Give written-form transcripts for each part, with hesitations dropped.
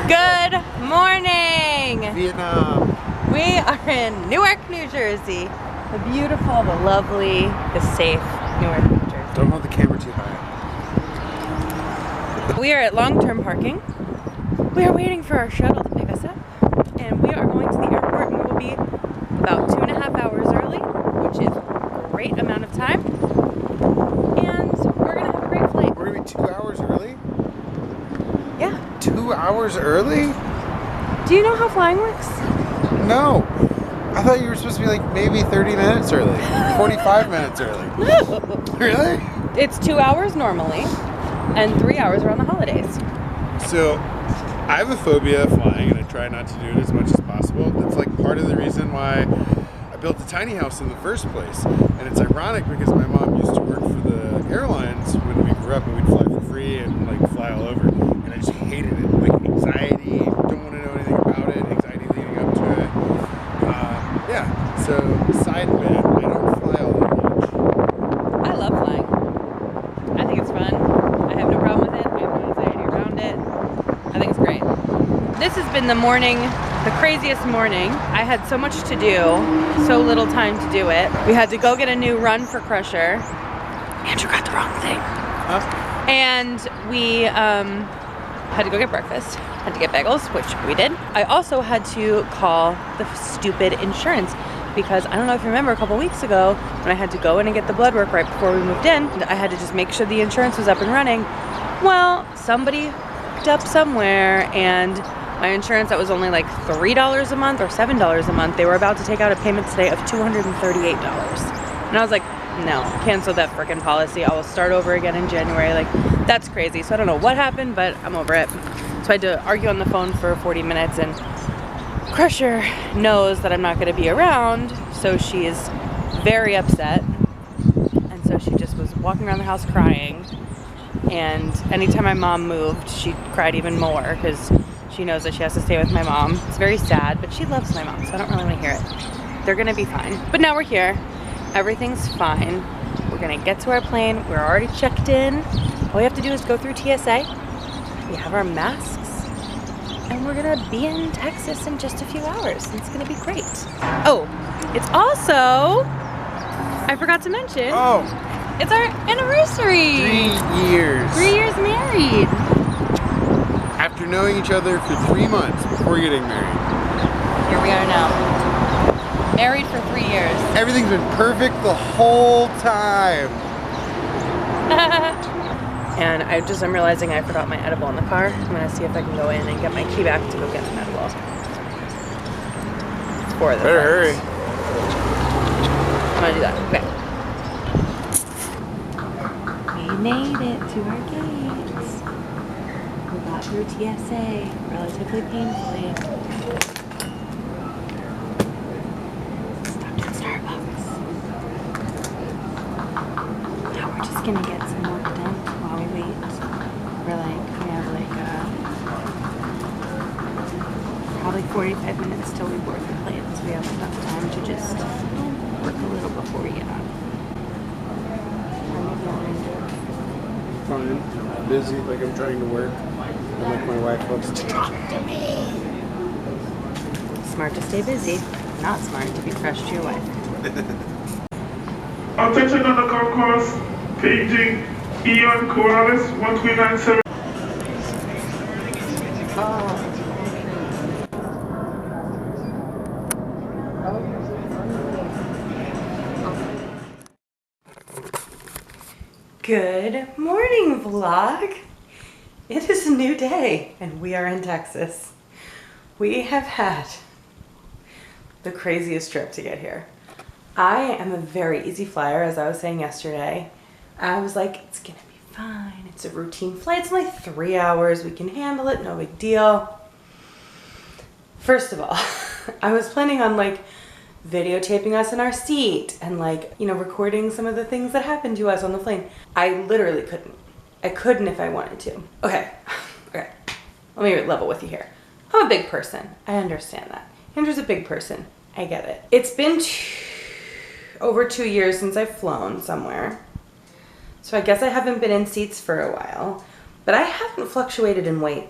Good morning! Vietnam. We are in Newark, New Jersey. The beautiful, the lovely, the safe Newark, New Jersey. Don't hold the camera too high. We are at long-term parking. We are waiting for our shuttle to pick us up. And we are going to the airport, and we will be about 2.5 hours early, which is a great amount of time. And we're going to have a great flight. We're going to be 2 hours early? Yeah. 2 hours early? Do you know how flying works? No. I thought you were supposed to be like maybe 30 minutes early. 45 minutes early. No. Really? It's 2 hours normally, and 3 hours around the holidays. So, I have a phobia of flying, and I try not to do it as much as possible. That's like part of the reason why I built a tiny house in the first place. And it's ironic because my mom used to work for the airlines when we grew up, and we'd fly for free and like fly all over. And I just hated it. Like anxiety, don't want to know anything about it, anxiety leading up to it. Yeah, so side bit, I don't fly all that much. I love flying. I think it's fun. I have no problem with it. I have no anxiety around it. I think it's great. This has been the morning, the craziest morning. I had so much to do, so little time to do it. We had to go get a new run for Crusher. Andrew got the wrong thing. Huh? And we had to go get breakfast, had to get bagels, which we did. I also had to call the stupid insurance because I don't know if you remember a couple weeks ago when I had to go in and get the blood work right before we moved in. I had to just make sure the insurance was up and running. Well, somebody hooked up somewhere and my insurance that was only like $3 a month or $7 a month, they were about to take out a payment today of $238. And I was like, no, cancel that frickin' policy. I will start over again in January. Like, that's crazy. So I don't know what happened, but I'm over it. So I had to argue on the phone for 40 minutes, and Crusher knows that I'm not going to be around, so she's very upset. And so she just was walking around the house crying. And anytime my mom moved, she cried even more because she knows that she has to stay with my mom. It's very sad, but she loves my mom, so I don't really want to hear it. They're going to be fine. But now we're here. Everything's fine. We're gonna get to our plane. We're already checked in. All we have to do is go through TSA. We have our masks. And we're gonna be in Texas in just a few hours. It's gonna be great. Oh, it's also, I forgot to mention. Oh. It's our anniversary. 3 years. 3 years married. After knowing each other for 3 months before getting married. Here we are now. Married for 3 years. Everything's been perfect the whole time. And I'm realizing I forgot my edible in the car. I'm gonna see if I can go in and get my key back to go get an edible. It's for the Better hurry. I'm gonna do that. Okay. We made it to our gates. We got through TSA relatively painfully. Gonna get some work done while we wait. We have probably 45 minutes till we board the plane, so we have enough time to just work a little before we get on. Fine. I'm busy, like I'm trying to work. And like my wife loves to talk to me. Smart to stay busy, not smart to be crushed to your wife. Attention on the concourse. Paging Ian Corrales, 1397. Good morning, vlog. It is a new day, and we are in Texas. We have had the craziest trip to get here. I am a very easy flyer, as I was saying yesterday. I was like, it's gonna be fine. It's a routine flight. It's only 3 hours. We can handle it. No big deal. First of all, I was planning on like videotaping us in our seat and like, you know, recording some of the things that happened to us on the plane. I literally couldn't. I couldn't if I wanted to. Okay. Okay. Let me level with you here. I'm a big person. I understand that. Andrew's a big person. I get it. It's been over 2 years since I've flown somewhere. So I guess I haven't been in seats for a while, but I haven't fluctuated in weight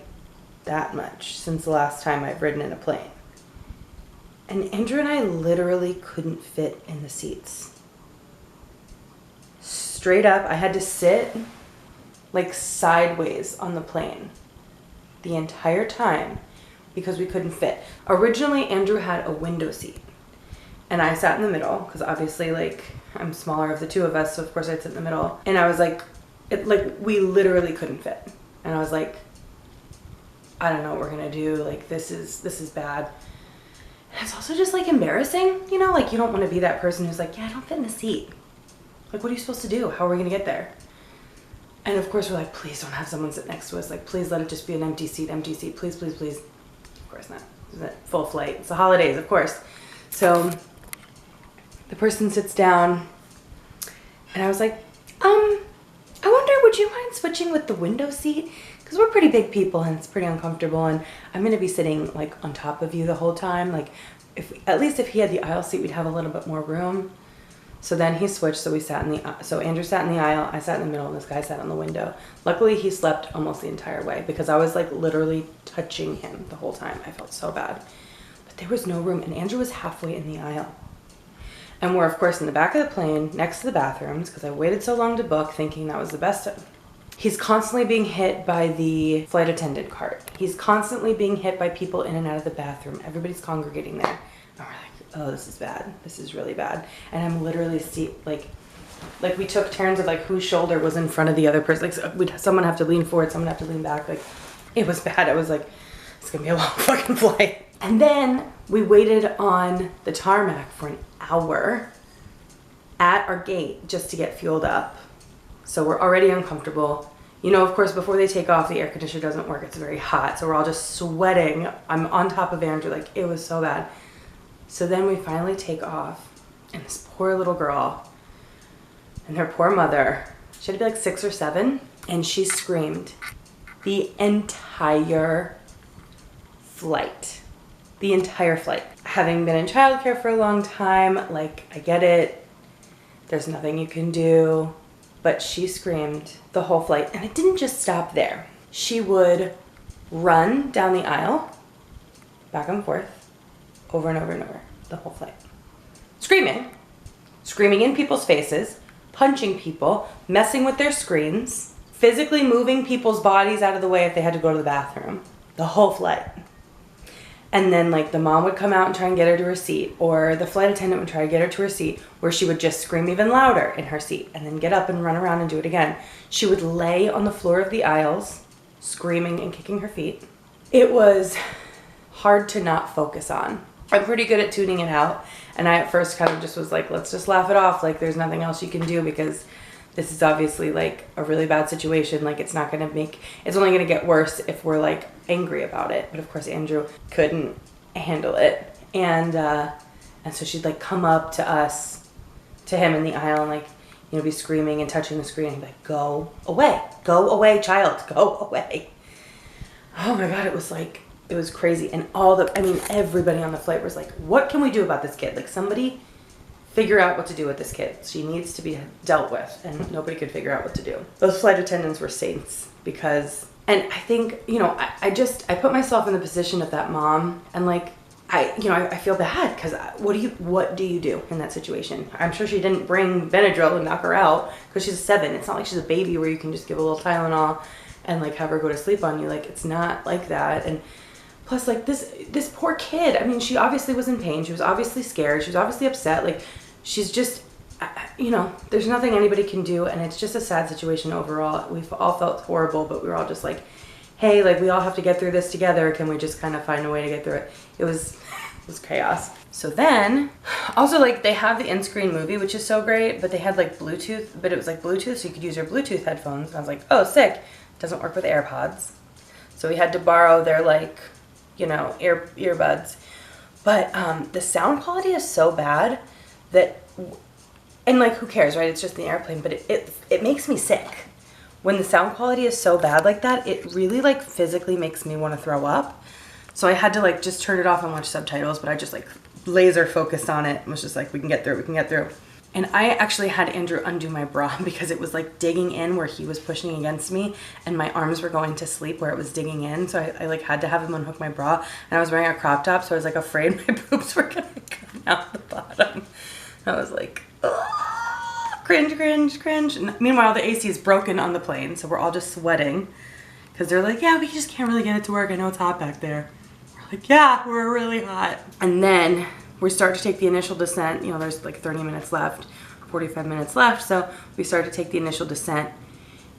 that much since the last time I've ridden in a plane. And Andrew and I literally couldn't fit in the seats. Straight up, I had to sit like sideways on the plane the entire time because we couldn't fit. Originally, Andrew had a window seat and I sat in the middle because obviously like I'm smaller of the two of us, so of course I'd sit in the middle. And I was like, we literally couldn't fit. And I was like, I don't know what we're gonna do. Like this is bad. And it's also just like embarrassing, you know, like you don't want to be that person who's like, yeah, I don't fit in the seat. Like, what are you supposed to do? How are we gonna get there? And of course we're like, please don't have someone sit next to us. Like, please let it just be an empty seat, please, please, please. Of course not. It's full flight. It's the holidays, of course. So the person sits down and I was like, I wonder, would you mind switching with the window seat? Because we're pretty big people and it's pretty uncomfortable and I'm going to be sitting like on top of you the whole time. Like at least if he had the aisle seat, we'd have a little bit more room. So then he switched. So so Andrew sat in the aisle, I sat in the middle, and this guy sat on the window. Luckily he slept almost the entire way because I was like literally touching him the whole time. I felt so bad, but there was no room and Andrew was halfway in the aisle. And we're of course in the back of the plane next to the bathrooms because I waited so long to book thinking that was the best. He's constantly being hit by the flight attendant cart. He's constantly being hit by people in and out of the bathroom. Everybody's congregating there. And we're like, oh, this is bad. This is really bad. And I'm literally like we took turns of like whose shoulder was in front of the other person. Like someone have to lean forward, someone have to lean back. Like it was bad. I was like, it's gonna be a long fucking flight. And then we waited on the tarmac for an hour at our gate just to get fueled up. So we're already uncomfortable. You know, of course, before they take off, the air conditioner doesn't work. It's very hot. So we're all just sweating. I'm on top of Andrew. Like, it was so bad. So then we finally take off. And this poor little girl and her poor mother, she had to be like 6 or 7. And she screamed the entire flight. The entire flight. Having been in childcare for a long time, like, I get it. There's nothing you can do. But she screamed the whole flight. And it didn't just stop there. She would run down the aisle, back and forth, over and over and over, the whole flight. Screaming in people's faces, punching people, messing with their screens, physically moving people's bodies out of the way if they had to go to the bathroom. The whole flight. And then like the mom would come out and try and get her to her seat, or the flight attendant would try to get her to her seat, where she would just scream even louder in her seat and then get up and run around and do it again. She would lay on the floor of the aisles, screaming and kicking her feet. It was hard to not focus on. I'm pretty good at tuning it out. And I at first kind of just was like, let's just laugh it off. Like there's nothing else you can do because this is obviously like a really bad situation. Like it's only gonna get worse if we're like angry about it. But of course Andrew couldn't handle it. And so she'd like come up to him in the aisle and like, you know, be screaming and touching the screen and be like, go away, child, go away. Oh my God, it was crazy. And everybody on the flight was like, what can we do about this kid? Like somebody figure out what to do with this kid. She needs to be dealt with, and nobody could figure out what to do. Those flight attendants were saints because, and I think, you know, I put myself in the position of that mom and like, I feel bad because what do you do in that situation? I'm sure she didn't bring Benadryl and knock her out because she's 7. It's not like she's a baby where you can just give a little Tylenol and like have her go to sleep on you. Like it's not like that. And plus like this poor kid, I mean, she obviously was in pain. She was obviously scared. She was obviously upset. Like she's just, you know, there's nothing anybody can do. And it's just a sad situation overall. We've all felt horrible, but we were all just like, hey, like we all have to get through this together. Can we just kind of find a way to get through it? It was chaos. So then also like they have the in-screen movie, which is so great, but they had like Bluetooth, but it was like Bluetooth. So you could use your Bluetooth headphones. And I was like, oh, sick. Doesn't work with AirPods. So we had to borrow their like, you know, earbuds. But the sound quality is so bad that, and like who cares, right? It's just an airplane, but it makes me sick. When the sound quality is so bad like that, it really like physically makes me want to throw up. So I had to like just turn it off and watch subtitles, but I just like laser focused on it and was just like, we can get through. And I actually had Andrew undo my bra because it was like digging in where he was pushing against me and my arms were going to sleep where it was digging in. So I like had to have him unhook my bra, and I was wearing a crop top. So I was like afraid my boobs were gonna come out the bottom. I was like, oh, cringe, cringe, cringe. And meanwhile, the AC is broken on the plane. So we're all just sweating because they're like, yeah, we just can't really get it to work. I know it's hot back there. We're like, yeah, we're really hot. And then we start to take the initial descent. You know, there's like 30 minutes left, 45 minutes left. So we start to take the initial descent,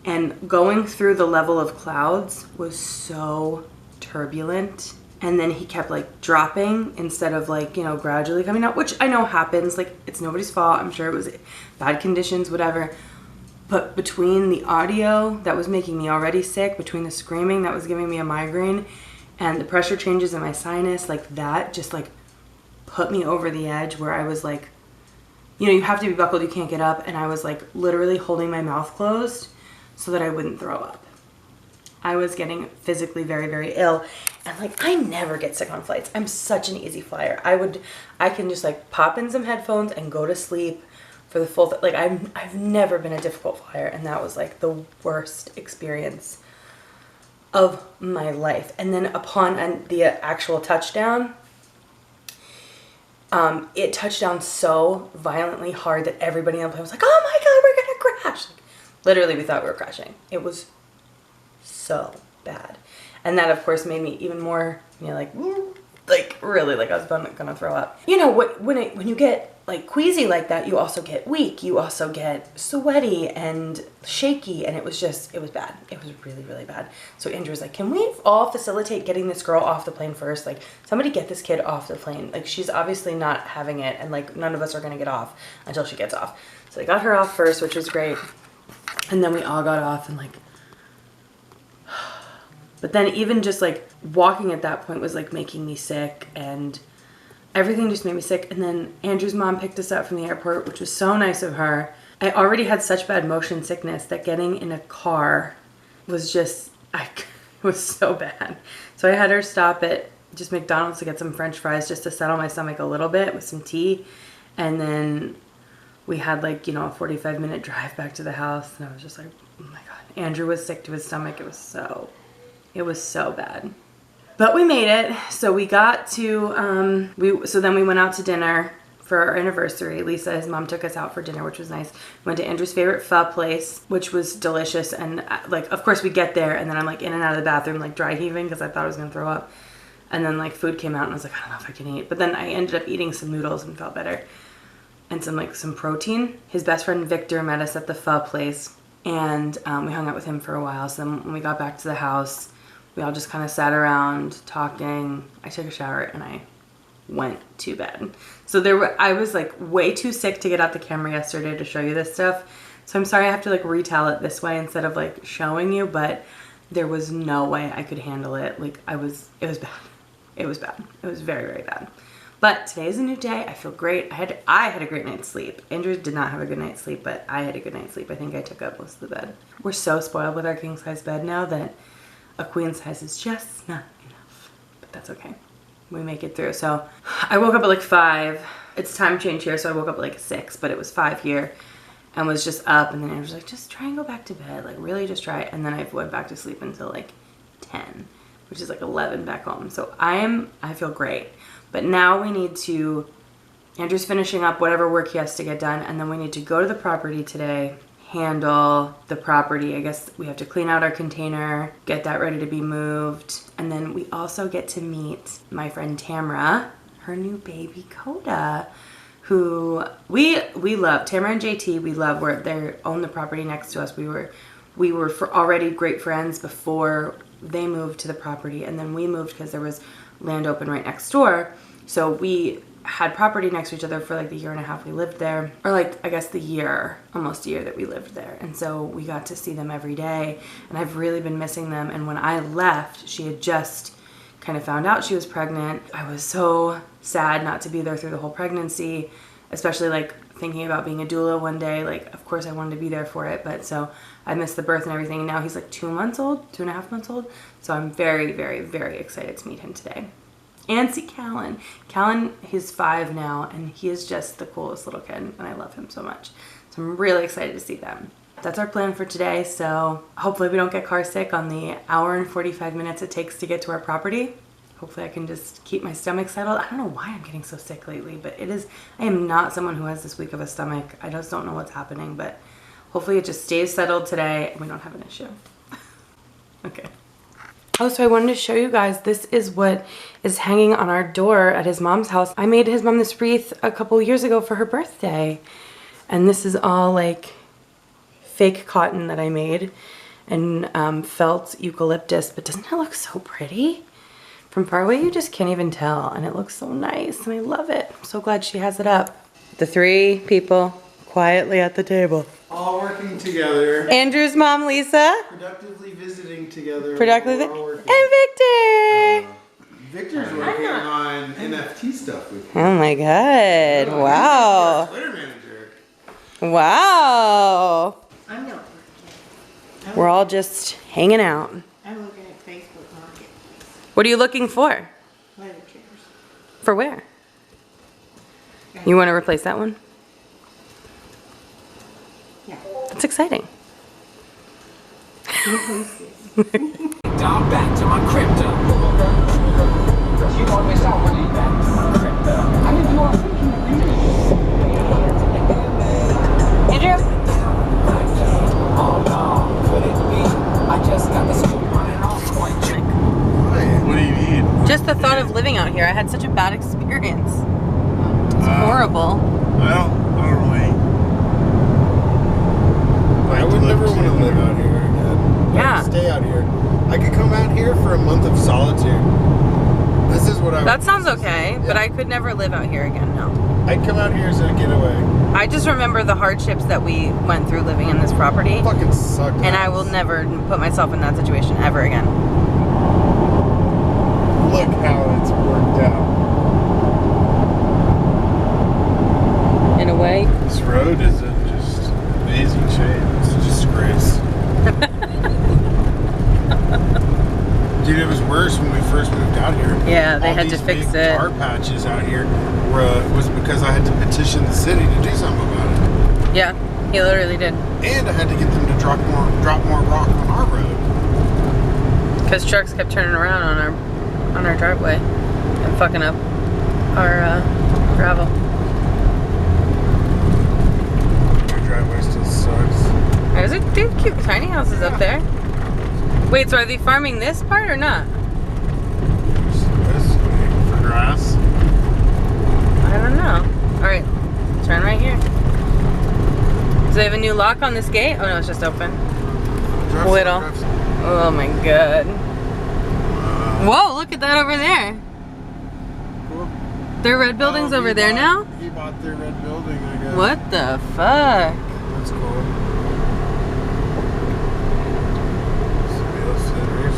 and going through the level of clouds was so turbulent. And then he kept like dropping instead of like, you know, gradually coming out, which I know happens. Like, it's nobody's fault. I'm sure it was bad conditions, whatever. But between the audio that was making me already sick, between the screaming that was giving me a migraine, and the pressure changes in my sinus, like that just like put me over the edge where I was like, you know, you have to be buckled, you can't get up. And I was like literally holding my mouth closed so that I wouldn't throw up. I was getting physically very, very ill. And like, I never get sick on flights. I'm such an easy flyer. I can just like pop in some headphones and go to sleep for the full, like I've never been a difficult flyer. And that was like the worst experience of my life. And then upon the actual touchdown, it touched down so violently hard that everybody on the plane was like, oh my God, we're gonna crash. Like, literally, we thought we were crashing. It was so bad. And that, of course, made me even more, you know, like really, like I was gonna throw up. You know, when you get like queasy like that, you also get weak. You also get sweaty and shaky, and it was bad. It was really, really bad. So Andrew was like, can we all facilitate getting this girl off the plane first? Like, somebody get this kid off the plane. Like, she's obviously not having it, and like none of us are gonna get off until she gets off. So they got her off first, which was great. And then we all got off, and like, but then even just like walking at that point was like making me sick, and everything just made me sick. And then Andrew's mom picked us up from the airport, which was so nice of her. I already had such bad motion sickness that getting in a car was just, it was so bad. So I had her stop at just McDonald's to get some French fries just to settle my stomach a little bit with some tea. And then we had like, you know, a 45-minute drive back to the house. And I was just like, oh my God. Andrew was sick to his stomach. It was so bad. But we made it. So we got to, so then we went out to dinner for our anniversary. Lisa, his mom, took us out for dinner, which was nice. We went to Andrew's favorite pho place, which was delicious. And like, of course we get there, and then I'm like in and out of the bathroom, like dry heaving because I thought I was going to throw up. And then like food came out, and I was like, I don't know if I can eat. But then I ended up eating some noodles and felt better. And some protein. His best friend Victor met us at the pho place, and we hung out with him for a while. So then when we got back to the house, we all just kind of sat around talking. I took a shower and I went to bed. So I was like way too sick to get out the camera yesterday to show you this stuff. So I'm sorry I have to like retell it this way instead of like showing you, but there was no way I could handle it. Like it was bad. It was bad. It was very, very bad. But today is a new day. I feel great. I had a great night's sleep. Andrew did not have a good night's sleep, but I had a good night's sleep. I think I took up most of the bed. We're so spoiled with our king size bed now that a queen size is just not enough, but that's okay. We make it through. So I woke up at like 5. It's time change here, so I woke up at like 6, but it was 5 here, and was just up. And then I was like, just try and go back to bed, like really just try. And then I went back to sleep until like 10, which is like 11 back home. So I feel great. But now we need to, Andrew's finishing up whatever work he has to get done, and then we need to go to the property today, handle the property. I guess we have to clean out our container, get that ready to be moved. And then we also get to meet my friend Tamara, her new baby Coda, who we love. Tamara and JT, we love. They own the property next to us. We were already great friends before they moved to the property, and then we moved because there was land open right next door. So we had property next to each other for like the year and a half we lived there, or like I guess almost a year that we lived there. And so we got to see them every day, and I've really been missing them. And when I left, she had just kind of found out she was pregnant. I was so sad not to be there through the whole pregnancy, especially like thinking about being a doula one day. Like, of course I wanted to be there for it, but so I missed the birth and everything. And now he's like 2.5 months old. So I'm very, very, very excited to meet him today. and see Callan. Callan, he's 5 now, and he is just the coolest little kid, and I love him so much. So I'm really excited to see them. That's our plan for today, so hopefully we don't get car sick on the hour and 45 minutes it takes to get to our property. Hopefully I can just keep my stomach settled. I don't know why I'm getting so sick lately, but I am not someone who has this weak of a stomach. I just don't know what's happening, but hopefully it just stays settled today and we don't have an issue. Okay. Oh, so I wanted to show you guys, this is what is hanging on our door at his mom's house. I made his mom this wreath a couple years ago for her birthday. And this is all like fake cotton that I made and felt eucalyptus, but doesn't it look so pretty? From far away, you just can't even tell, and it looks so nice, and I love it. I'm so glad she has it up. The 3 people quietly at the table. All working together. Andrew's mom, Lisa. Productively visiting together. Productively. And Victor. Victor's working on NFT stuff with me. Oh my God. Wow. Twitter manager. Wow. I'm not working. We're all just hanging out. I'm looking at Facebook Marketplace. What are you looking for? Leather chairs. For where? You want to replace that one? Yeah. That's exciting. Down back to my crypto. You always out when you back to my crypto. I didn't do all Andrew? Oh no, could it be? I just got the school running off point. What do you need? Just the thought of living out here. I had such a bad experience. It's horrible. I don't really. I would never want to live out here again. Yeah. Stay out here. I could come out here for a month of solitude. This is what I. That sounds okay, but I could never live out here again, no. I'd come out here as a getaway. I just remember the hardships that we went through living in this property. It fucking sucked. And I will never put myself in that situation ever again. Look how it's worked out. In a way. This road is in just amazing shape. It's a disgrace. Dude, it was worse when we first moved out here. Yeah, they All had to these fix big it. tar patches out here was because I had to petition the city to do something about it. Yeah, he literally did. And I had to get them to drop more rock on our road. Because trucks kept turning around on our driveway and fucking up our gravel. Our driveway still sucks. There's a dude, cute tiny houses up there. Wait, so are they farming this part or not? This for grass. I don't know. All right, turn right here. Do they have a new lock on this gate? Oh no, it's just open. Little. Oh my God. Whoa, look at that over there. Cool. There are red buildings over there now? He bought their red building, I guess. What the fuck? That's cool.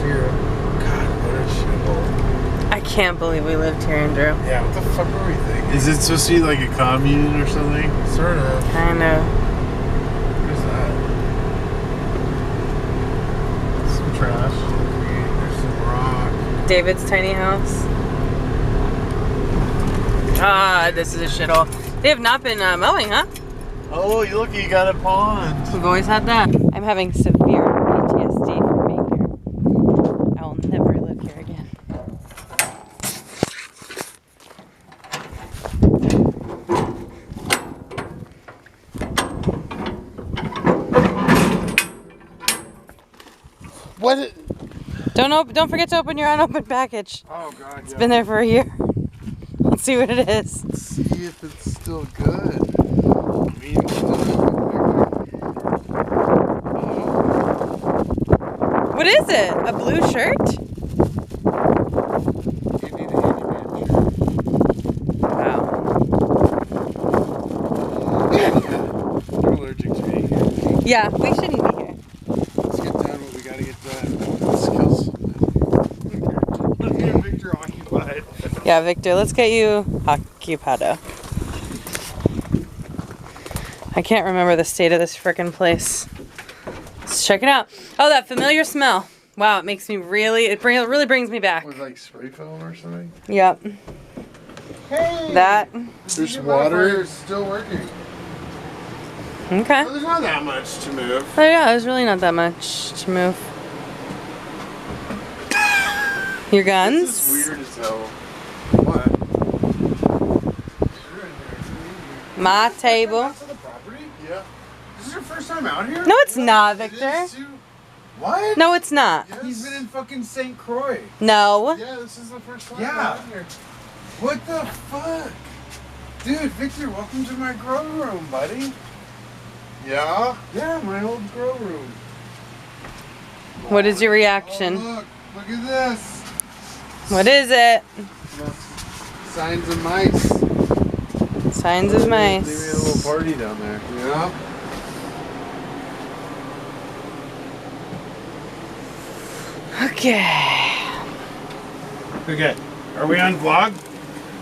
God, what a shithole. I can't believe we lived here, Andrew. Yeah, what the fuck were we thinking? Is it supposed to be like a commune or something? Sort of. Kind of. What is that? Some trash. There's some rock. David's tiny house. Ah, this is a shithole. They have not been mowing, huh? Oh, you look, you got a pond. We've always had that. I'm having severe PTSD from being here. I will never live here again. What? Don't forget to open your unopened package. Oh, God, It's been there for a year. Let's see what it is. Let's see if it's still good. What is it? A blue shirt? You need a handyman shirt. Wow. You're allergic to being here. Yeah, we shouldn't be here. Let's get done what we gotta get done. Skills. Look at Victor occupied. Yeah, Victor, let's get you occupado. I can't remember the state of this frickin' place. Let's check it out. Oh, that familiar smell. Wow, it makes me really brings me back. With like spray foam or something. Yep. Hey! That. There's water. It's still working. Okay. Well, there's not that much to move. Oh yeah, there's really not that much to move. Your guns? This is weird as hell. What? My table. To the property? Yeah. This is your first time out here? No, it's not, It Victor. is too. What? No, it's not. Yes. He's been in fucking St. Croix. No. Yeah, this is the first time Yeah. out here. What the fuck? Dude, Victor, welcome to my grow room, buddy. Yeah? Yeah, my old grow room. What is your reaction? Oh, look at this. What is it? Signs of mice. Signs of They made a mice. little party down there. Yeah. Okay. Okay. Are we on vlog?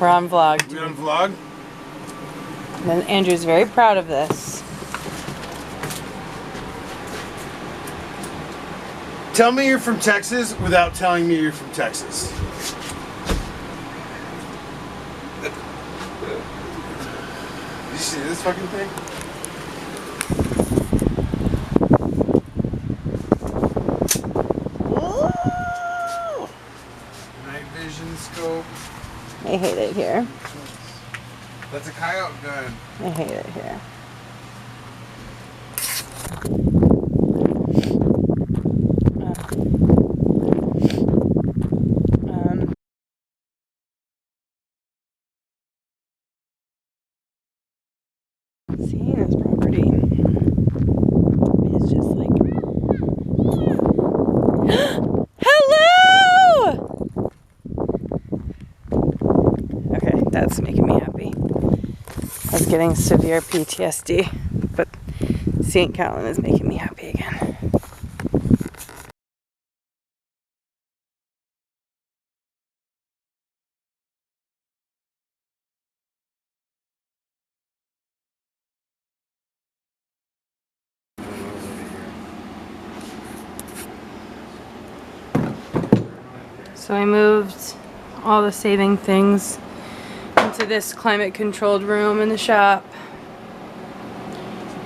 We're on vlog. We on vlog? And Andrew's very proud of this. Tell me you're from Texas without telling me you're from Texas. Did you see this fucking thing? Night vision scope. I hate it here. That's a coyote gun. I hate it here. Seeing this property is just like, hello! Okay, that's making me happy. I was getting severe PTSD, but St. Callan is making me happy again. So I moved all the saving things into this climate controlled room in the shop.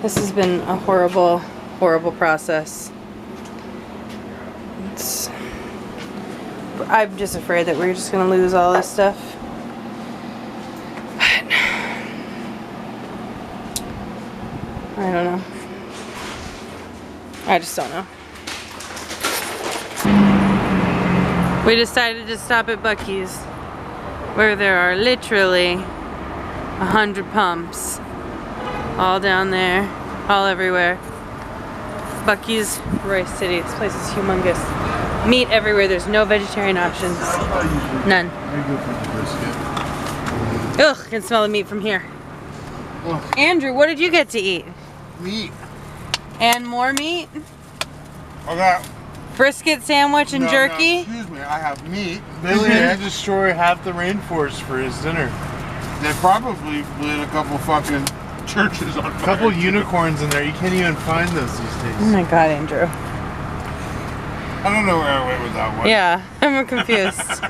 This has been a horrible, horrible process. I'm just afraid that we're just gonna lose all this stuff. But I don't know. I just don't know. We decided to stop at Buc-ee's, where there are literally 100 pumps. All down there, all everywhere. Buc-ee's, Royce City. This place is humongous. Meat everywhere. There's no vegetarian options. None. Ugh, I can smell the meat from here. Ugh. Andrew, what did you get to eat? Meat. And more meat? I got Brisket sandwich and jerky? No, excuse me, I have meat. Billy had to destroy half the rainforest for his dinner. They probably lit a couple fucking churches on A fire. couple unicorns in there. You can't even find those these Oh days. my god, Andrew. I don't know where I went with that one. Yeah, I'm confused.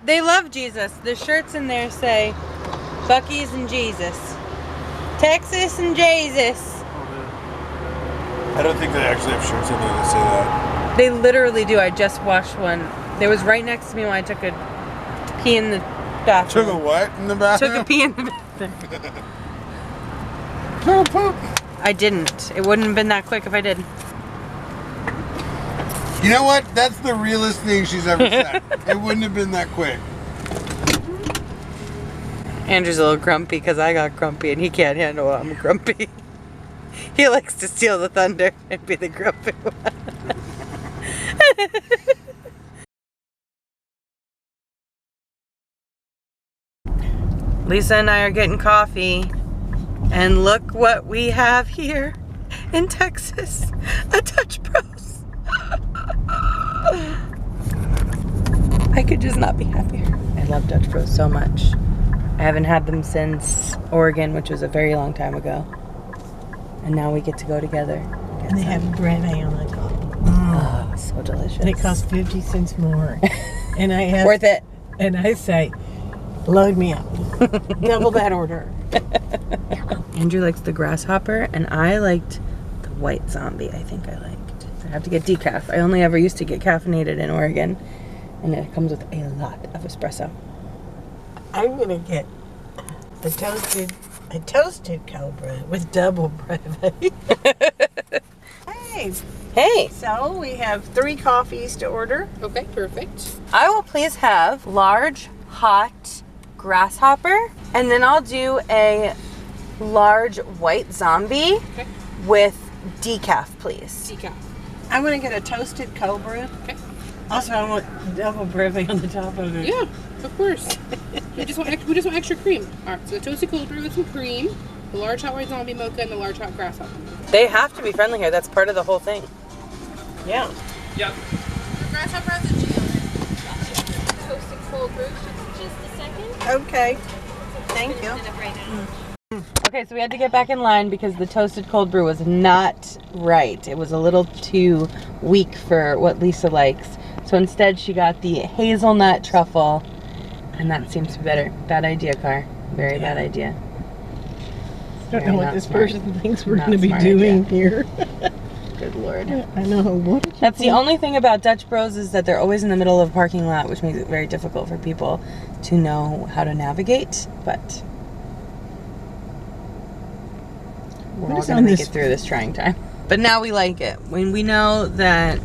They love Jesus. The shirts in there say Buc-ee's and Jesus. Texas and Jesus. I don't think they actually have shirts in there that say that. They literally do. I just washed one. It was right next to me when I took a pee in the bathroom. Took a what in the bathroom? Took a pee in the bathroom. Took a poop. I didn't. It wouldn't have been that quick if I did. You know what? That's the realest thing she's ever said. It wouldn't have been that quick. Andrew's a little grumpy because I got grumpy and he can't handle I'm grumpy. He likes to steal the thunder and be the grumpy one. Lisa and I are getting coffee, and look what we have here in Texas, a Dutch Bros. I could just not be happier. I love Dutch Bros so much. I haven't had them since Oregon, which was a very long time ago. And now we get to go together. And they have bread on the coffee. Oh, So delicious. And it costs 50 cents more. And I asked, Worth it. And I say, load me up. Double that order. Andrew likes the grasshopper, and I liked the white zombie. I think I liked. I have to get decaf. I only ever used to get caffeinated in Oregon, and it comes with a lot of espresso. I'm gonna get a toasted Cobra with double breve. Hey, Hey, so we have 3 coffees to order. okay, perfect. I will please have large hot grasshopper, and then I'll do a large white zombie with decaf, please. I'm gonna get a toasted Cobra. Okay. Also, I want double breve on the top of it. Yeah, of course. we just want extra cream. All right, so the toasted cold brew with some cream, the large hot white zombie mocha, and the large hot grasshopper. They have to be friendly here. That's part of the whole thing. Yeah. Yep. The grasshopper has a G on it. Toasted cold brew, just a second. Okay. Thank you. Right now. Okay, so we had to get back in line because the toasted cold brew was not right. It was a little too weak for what Lisa likes. So instead she got the hazelnut truffle, and that seems to be better. Bad idea, Car. Very bad idea. I don't know what this person thinks we're Not going to be smart doing idea. here. Good Lord. I know. What? That's the only thing about Dutch Bros is that they're always in the middle of a parking lot, which makes it very difficult for people to know how to navigate, but we're all going to make it through this trying time. But now we like it. When we know that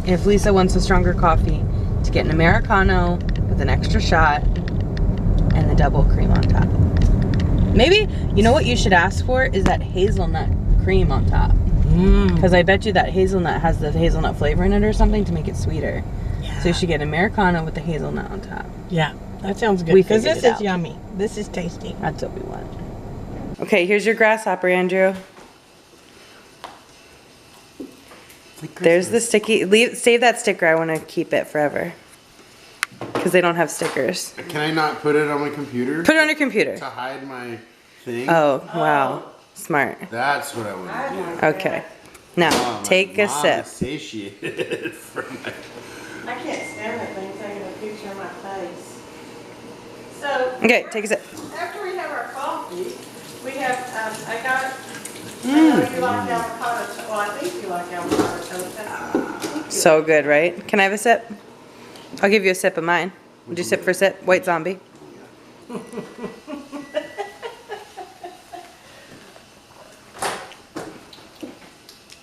if Lisa wants a stronger coffee, to get an Americano with an extra shot and the double cream on top. Maybe, you know what you should ask for is that hazelnut cream on top. Because I bet you that hazelnut has the hazelnut flavor in it or something to make it sweeter. Yeah. So you should get Americano with the hazelnut on top. Yeah, that sounds good. We Because figured this it is out. yummy. This is tasty. That's what we want. Okay, here's your grasshopper, Andrew. There's the sticky. Save that sticker. I want to keep it forever. Because they don't have stickers. Can I not put it on my computer? Put it on your computer. To hide my thing? Oh, wow. Smart. That's what I want to do. Okay. Now, take a Mom sip. is satiated from my... I can't stand it when you're taking a picture of my face. So, Okay, take a sip. after we have our coffee, we have, I got, I know you like avocado toast. Well, I think you like avocado toast. That's So good, right? Can I have a sip? I'll give you a sip of mine. Would you sip for sip? White zombie.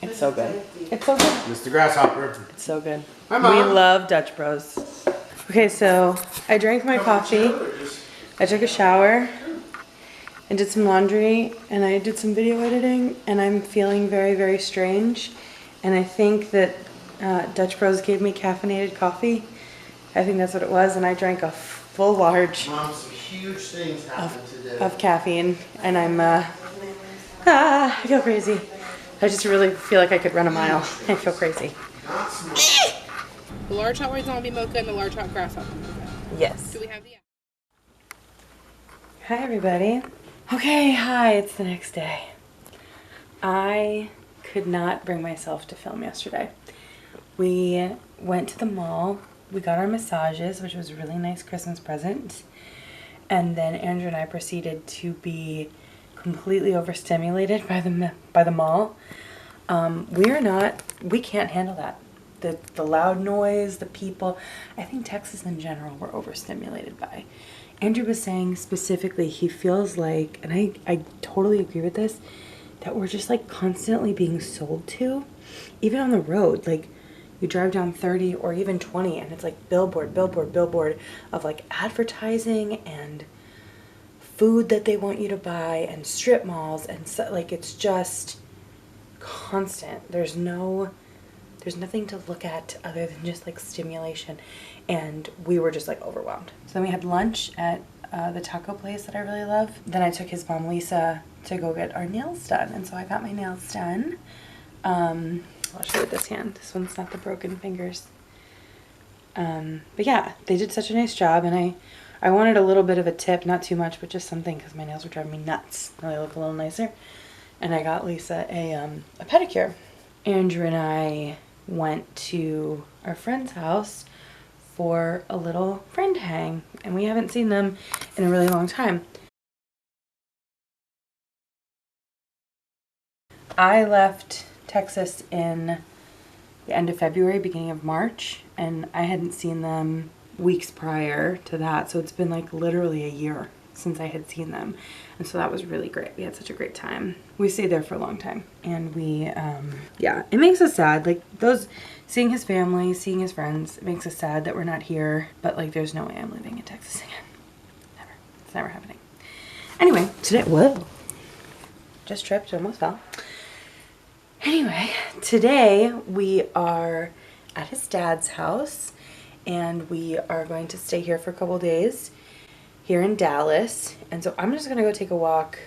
It's so good. It's so good. Mr. Grasshopper. It's so good. Hi, Mom. We love Dutch Bros. Okay, so I drank my coffee. I took a shower. I did some laundry and I did some video editing, and I'm feeling very, very strange. And I think that Dutch Bros gave me caffeinated coffee. I think that's what it was, and I drank a full large Mom, some huge things happened today. of caffeine, and I'm I feel crazy. I just really feel like I could run a mile. I feel crazy. The large hot white zombie mocha and the large hot grasshopper mocha. Yes. Do we have the... Hi everybody. Okay, hi, it's the next day. I could not bring myself to film yesterday. We went to the mall, we got our massages, which was a really nice Christmas present, and then Andrew and I proceeded to be completely overstimulated by the mall. We can't handle that. The loud noise, the people. I think Texas in general we're overstimulated by. Andrew was saying specifically he feels like, and I totally agree with this, that we're just like constantly being sold to, even on the road. Like you drive down 30 or even 20 and it's like billboard, billboard, billboard of like advertising and food that they want you to buy and strip malls, and so, like it's just constant. There's nothing to look at other than just like stimulation, and we were just like overwhelmed. So then we had lunch at the taco place that I really love. Then I took his mom Lisa to go get our nails done, and so I got my nails done. I'll show you with this hand. This one's not the broken fingers. But yeah, they did such a nice job, and I wanted a little bit of a tip, not too much, but just something because my nails were driving me nuts. Now they look a little nicer. And I got Lisa a pedicure. Andrew and I went to our friend's house for a little friend hang, and we haven't seen them in a really long time. I left Texas in the end of February, beginning of March, and I hadn't seen them weeks prior to that, so it's been like literally a year since I had seen them, and so that was really great. We had such a great time. We stayed there for a long time, and we yeah, it makes us sad, like those, seeing his family, seeing his friends, it makes us sad that we're not here, but like there's no way I'm living in Texas again. Never. It's never happening. Anyway, today, whoa, just tripped, almost fell. Anyway, today we are at his dad's house, and we are going to stay here for a couple days here in Dallas. And so I'm just gonna go take a walk,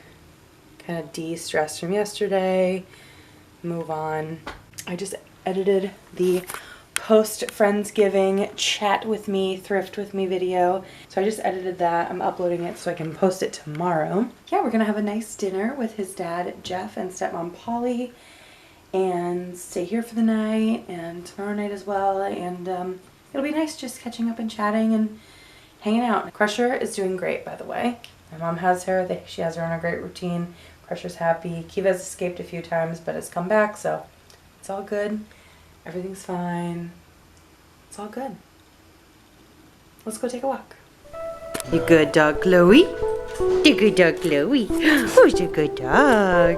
kind of de-stress from yesterday, move on. I just edited the post-Friendsgiving chat with me, thrift with me video. So I just edited that. I'm uploading it so I can post it tomorrow. Yeah, we're gonna have a nice dinner with his dad, Jeff, and stepmom, Polly, and stay here for the night and tomorrow night as well. And it'll be nice just catching up and chatting and hanging out. Crusher is doing great, by the way. My mom has her. She has her on a great routine. Crusher's happy. Kiva's escaped a few times, but has come back, so it's all good. Everything's fine. It's all good. Let's go take a walk. You good dog, Chloe? You good dog, Chloe? Who's your good dog?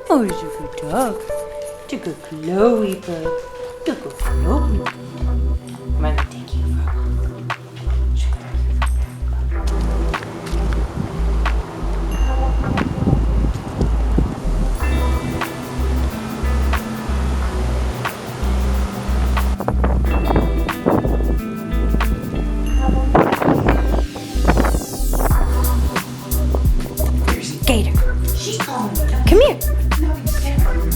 Oh, you're a good dog. You're a good Chloe, bud. You're a good Chloe. I'm gonna take you for There's a gator. She's calling. Come here.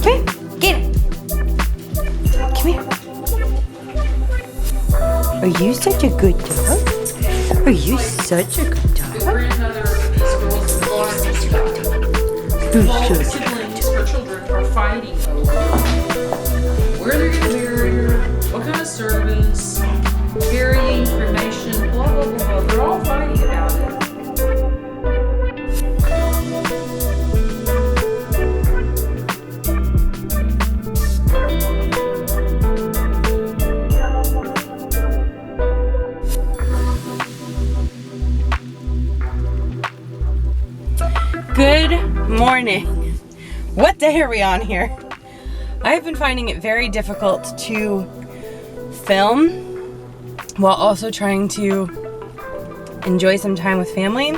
Come here. Gator. Come here. Are you such a good dog? Are you such a good dog? Grandmother of these girls in Florida, all the siblings, her children, are fighting over where they're going to bury her, what kind of service, burying, cremation, blah, blah, blah, blah. They're all fighting about it. Good morning. What day are we on here? I've been finding it very difficult to film while also trying to enjoy some time with family.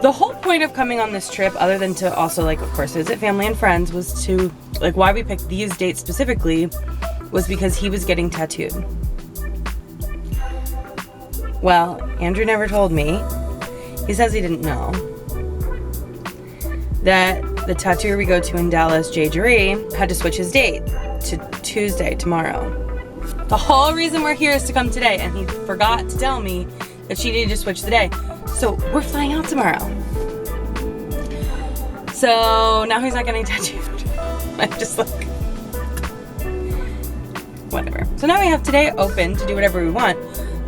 The whole point of coming on this trip, other than to also, like, of course, visit family and friends, was to, like, why we picked these dates specifically was because he was getting tattooed. Well, Andrew never told me. He says he didn't know that the tattooer we go to in Dallas, Jay Jaree, had to switch his date to Tuesday, tomorrow. The whole reason we're here is to come today, and he forgot to tell me that she needed to switch the day. So we're flying out tomorrow. So now he's not getting tattooed. I'm just like, whatever. So now we have today open to do whatever we want.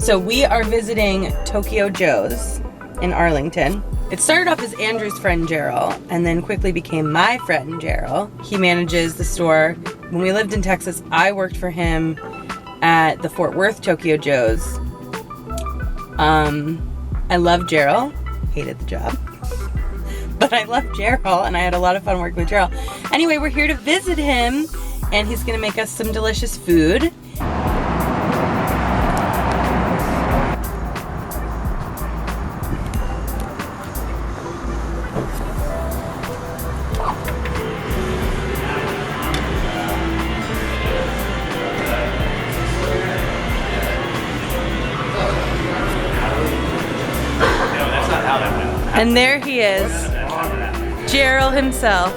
So we are visiting Tokyo Joe's in Arlington. It started off as Andrew's friend Gerald, and then quickly became my friend Gerald. He manages the store. When we lived in Texas, I worked for him at the Fort Worth Tokyo Joe's. I love Gerald. Hated the job. But I love Gerald, and I had a lot of fun working with Gerald. Anyway, we're here to visit him, and he's gonna make us some delicious food. And there he is, Gerald himself.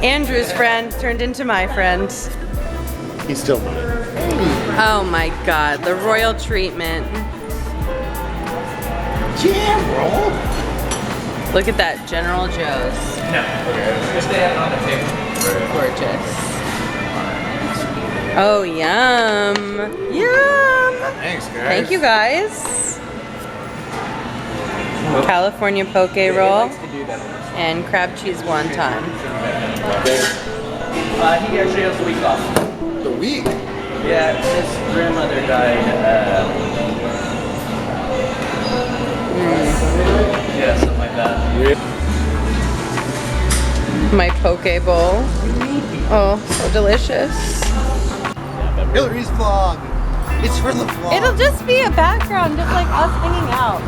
Andrew's friend turned into my friend. He's still mine. Oh my God, the royal treatment. Gerald! Look at that, General Joe's. No. Just stay on the table. Gorgeous. Oh, yum. Yum. Thanks, guys. Thank you, guys. California poke roll and crab cheese wonton. He actually has a week off. The week? Yeah, his grandmother died. Yeah, something like that. My poke bowl. Oh, so delicious. Hillary's vlog. It's for the vlog. It'll just be a background, just like us hanging out.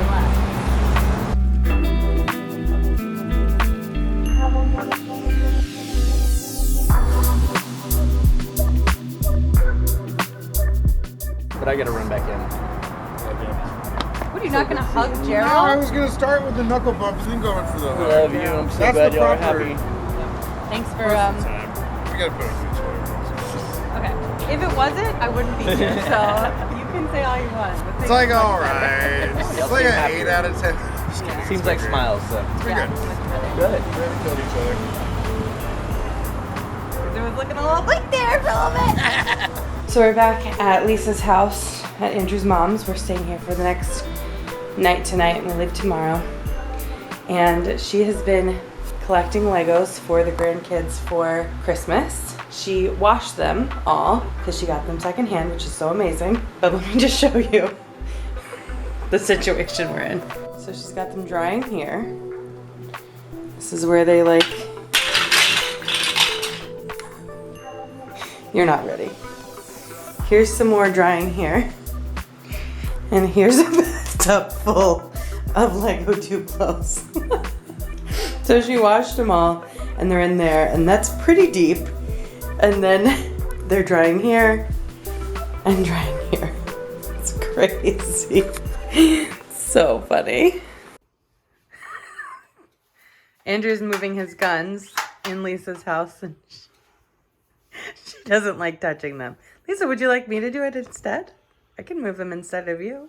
But I gotta run back in. What, are you not gonna hug No, I Gerald? was gonna start with the knuckle bump and then go in for the I love you. I'm so That's glad the y'all are proper happy. Thanks for, We gotta put a food okay. If it wasn't, I wouldn't be here, so you can say all you want. but It's thanks like so much. alright. It's Y'all like seem an happy. 8 out of 10. Seems like smiles, so. It's pretty Yeah, good. much better. Good. We haven't killed each other. It was looking a little bleak there for a little bit. So we're back at Lisa's house at Andrew's mom's. We're staying here for the next night tonight and we leave tomorrow. And she has been collecting Legos for the grandkids for Christmas. She washed them all because she got them secondhand, which is so amazing. But let me just show you the situation we're in. So she's got them drying here. This is where they like... You're not ready. Here's some more drying here. And here's a bathtub full of Lego Duplos. So she washed them all and they're in there and that's pretty deep. And then they're drying here and drying here. It's crazy. So funny. Andrew's moving his guns in Lisa's house and she doesn't like touching them. Lisa, would you like me to do it instead? I can move them instead of you.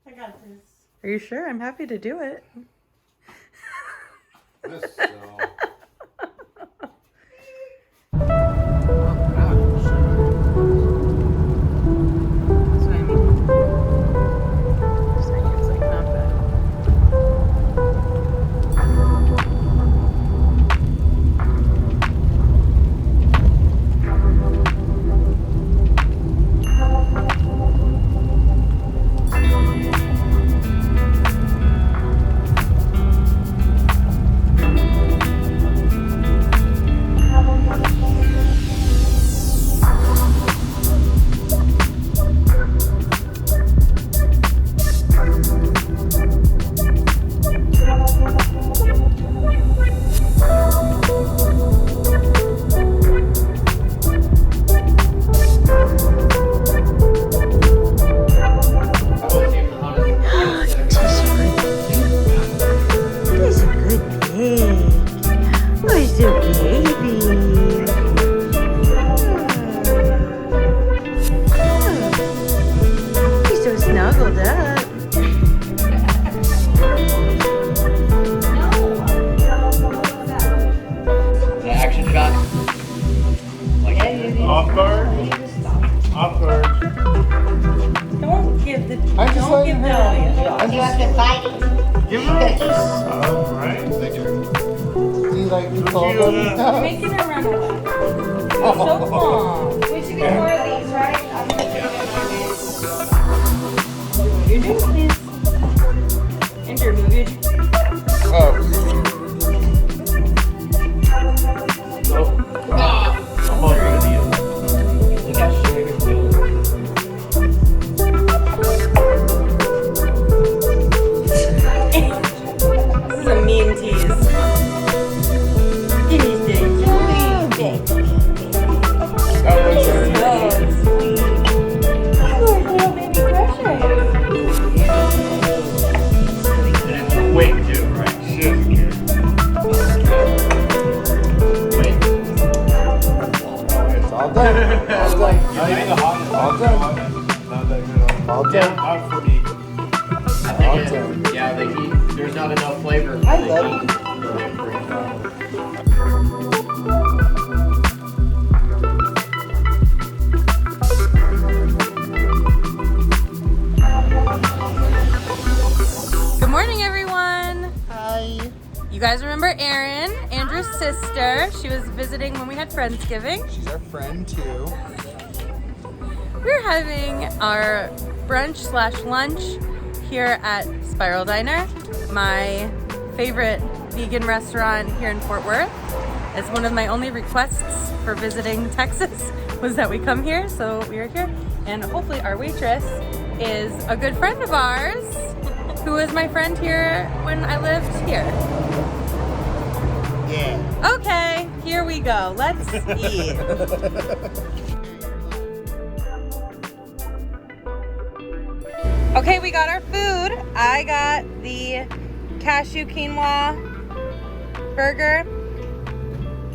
I got this. Are you sure? I'm happy to do it. That's what I mean. Just make it like not bad. Action shot. Off guard. Off guard. Don't give the. I just Don't let give him the have audience. You have to fight it. Give him. All right. Thank you. Do you like the Don't cold? you, Making her run away. So calm. We should get more of these, right? Your drink, please. Andrew, move your drink. Oh. I'm over with you. Look how sugar feels. This is a mean tease. It is the sweet bit. Oh, that's right. Oh, sweet. Poor little baby pressure. Wait, too, right? She doesn't care. Wait. It's all done. All done. Not even the hot. All done. Not that good. All Yeah, done. not for me. I think yeah, the heat. There's not enough flavor. I for the love heat. morning, everyone. Hi. You guys remember Erin, Andrew's sister? She was visiting when we had Friendsgiving. She's our friend too. We're having our brunch/lunch here at Spiral Diner, my favorite vegan restaurant here in Fort Worth. It's one of my only requests for visiting Texas was that we come here, so we are here. And hopefully our waitress is a good friend of ours who was my friend here when I lived here. Yeah. Okay, here we go. Let's eat. Okay, we got our food. I got the cashew quinoa burger,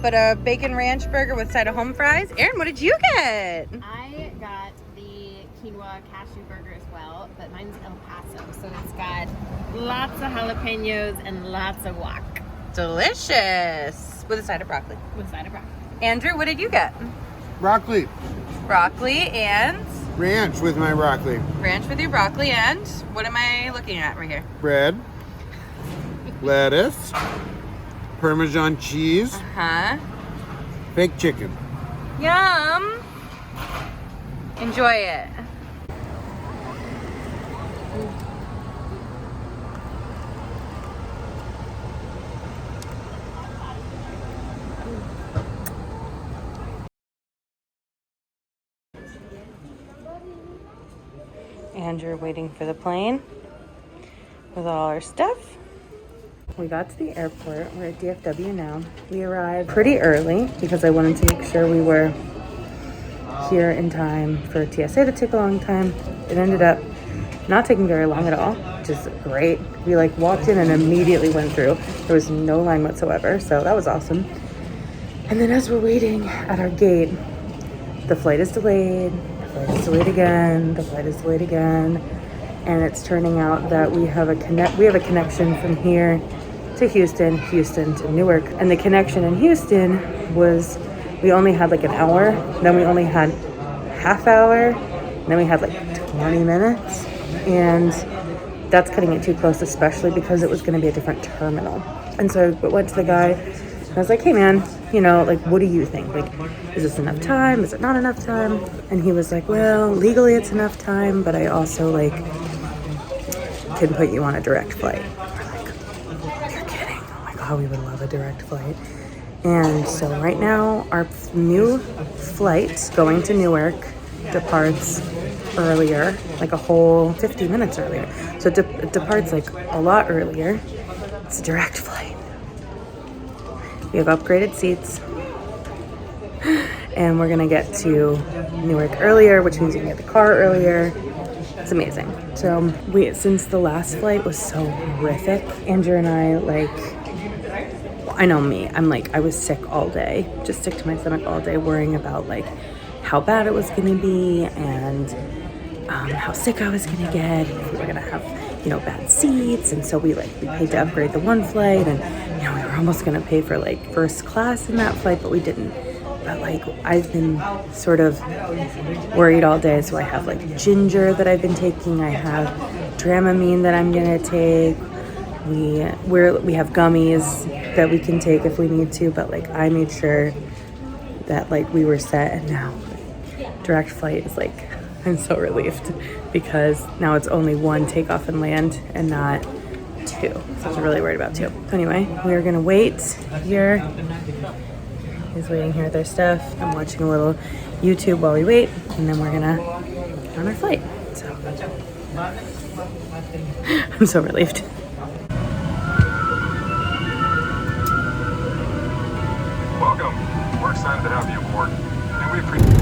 but a bacon ranch burger with side of home fries. Erin, what did you get? I got the quinoa cashew burger as well, but mine's El Paso, so it's got lots of jalapenos and lots of guac. Delicious. With a side of broccoli. With a side of broccoli. Andrew, what did you get? Broccoli. Broccoli and Ranch with my broccoli. ranch with your broccoli, and what am I looking at right here? Bread. Lettuce. Parmesan cheese. Huh? Baked chicken. Yum. Enjoy it. Andrew waiting for the plane with all our stuff. We got to the airport. We're at DFW now. We arrived pretty early because I wanted to make sure we were here in time for TSA to take a long time. It ended up not taking very long at all, which is great. We like walked in and immediately went through. There was no line whatsoever, so that was awesome. And then as we're waiting at our gate, the flight is delayed. The flight is delayed again. The flight is delayed again. And it's turning out that we have a connection from here to Houston, Houston to Newark. And the connection in Houston was, we only had like an hour, then we only had half hour, then we had like 20 minutes. And that's cutting it too close, especially because it was gonna be a different terminal. And so I went to the guy and I was like, hey man, you know, like, what do you think? Like, is this enough time? Is it not enough time? And he was like, well, legally it's enough time, but I also like can put you on a direct flight. We're like, you're kidding. Oh my God, we would love a direct flight. And so right now our new flight going to Newark departs earlier, like a whole 50 minutes earlier. So it departs like a lot earlier. It's a direct flight. We have upgraded seats. And we're gonna get to Newark earlier, which means we can get the car earlier. It's amazing. So since the last flight was so horrific, Andrew and I, like, I know me, I was sick all day, just sick to my stomach all day, worrying about like how bad it was gonna be and how sick I was gonna get, if we were gonna have, you know, bad seats. And so we paid to upgrade the one flight, and you know, we were almost gonna pay for like first class in that flight, but we didn't. But like, I've been sort of worried all day. So I have like ginger that I've been taking. I have Dramamine that I'm gonna take. We have gummies that we can take if we need to. But like, I made sure that like we were set. And now direct flight is like, I'm so relieved because now it's only one takeoff and land and not two. So I was really worried about two. So anyway, we are gonna wait here. He's waiting here with their stuff. I'm watching a little YouTube while we wait, and then we're gonna get on our flight. So I'm so relieved. Welcome. We're excited to have you aboard, and we appreciate.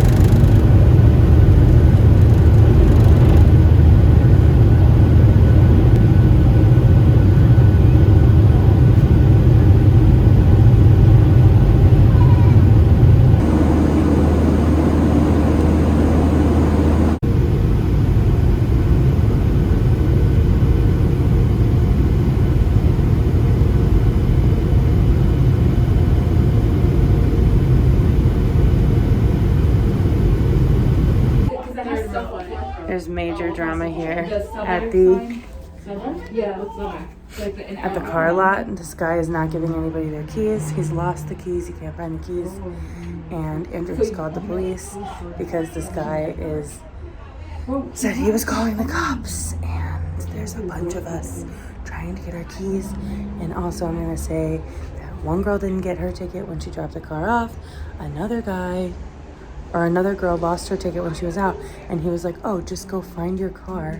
There's major drama here at the at the car lot. This guy is not giving anybody their keys. He's lost the keys. He can't find the keys. And Andrew has called the police because this guy said he was calling the cops. And there's a bunch of us trying to get our keys. And also I'm going to say that one girl didn't get her ticket when she dropped the car off. Another girl lost her ticket when she was out, and he was like, oh, just go find your car,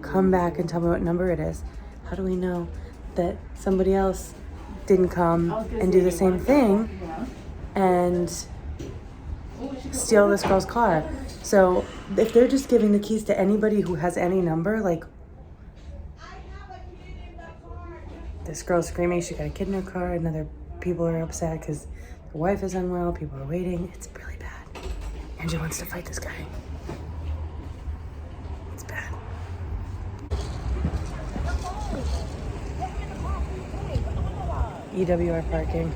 come back and tell me what number it is. How do we know that somebody else didn't come and do the same thing and steal this girl's car? So if they're just giving the keys to anybody who has any number, like, this girl's screaming she got a kid in her car, and other people are upset because the wife is unwell, people are waiting. It's really bad. Andrew wants to fight this guy. It's bad. EWR parking.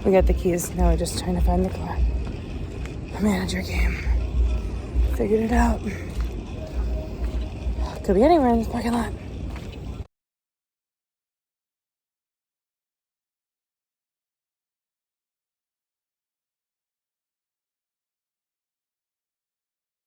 We got the keys. Now we're just trying to find the car. The manager came. Figured it out. Could be anywhere in this parking lot.